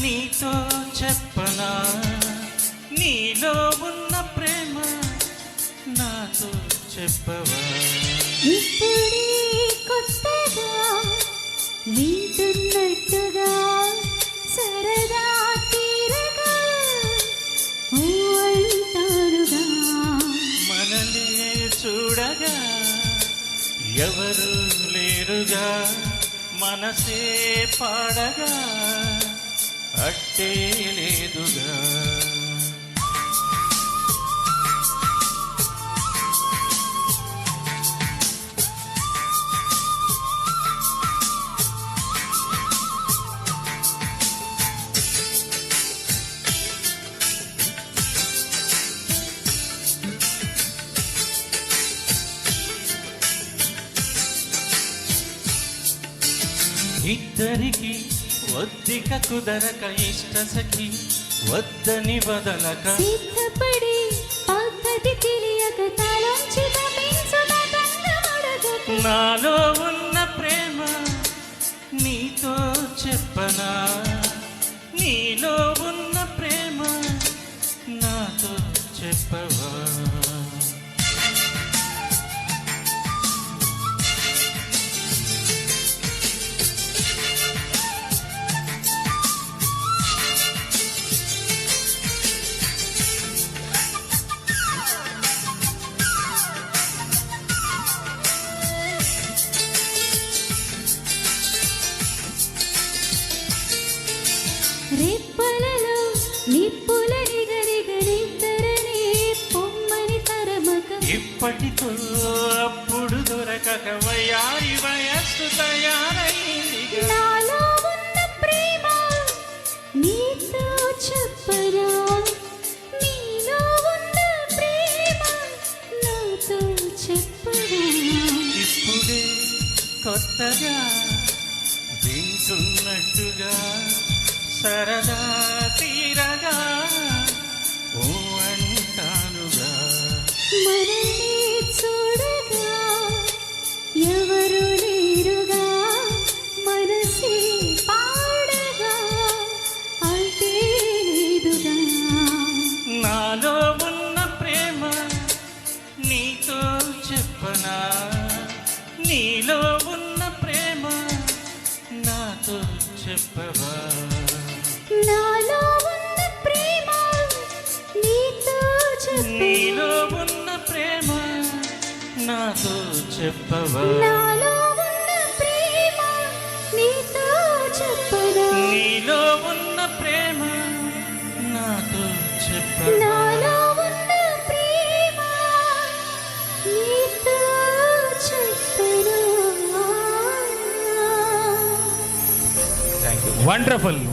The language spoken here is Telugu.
నీతో చెప్పనా నీలో ఉన్న ప్రేమ నాతో చెప్పవా ఇప్పుడే కొత్తగా వింటున్నట్టుగా సరదా తీరగా అంటారుగా మనలే చూడగా ఎవరు లేరుగా మనసే పాడగా అట్టే లేదుగా ఇద్దరికి ఒద్దిక కుదరక ఇష్ట సఖి వద్దని వదలక సిద్ధపడి పద్ధతి తెలియక తలంచి నాలో ఉన్న ప్రేమ నీతో చెప్పనా నీలో ఉన్న ప్రేమ నాతో చెప్పవా రెప్పలలో నిప్పుల నిగరిగనిద్దరనే పొమ్మని తరమక ఇప్పటితో అప్పుడు దొరకక వయారి వయస్సు తయారైంది నాలో ఉన్న ప్రేమ నీతో చెప్పరా నీలో ఉన్న ప్రేమ నాతో చెప్పరా ఇప్పుడే కొత్తగా వింటున్నట్టుగా సరదా తీరగా ఓ అంటానుగా మనల్ని చూడగా ఎవరు లేరుగా మనసే పాడగా అంటే లేదుగా నాలో ఉన్న ప్రేమ నీతో చెప్పనా నీలో ఉన్న ప్రేమ నాతో చెప్పవా నాలో ఉన్న ప్రేమ నీతో నీలో ఉన్న ప్రేమ నాతో చెప్పవా నాలో ఉన్న ప్రేమ నీతో చెప్పరా నీలో ఉన్న ప్రేమ నాతో చెప్పవా నాలో ఉన్న ప్రేమ నీతో చెప్పరా వండర్ఫుల్.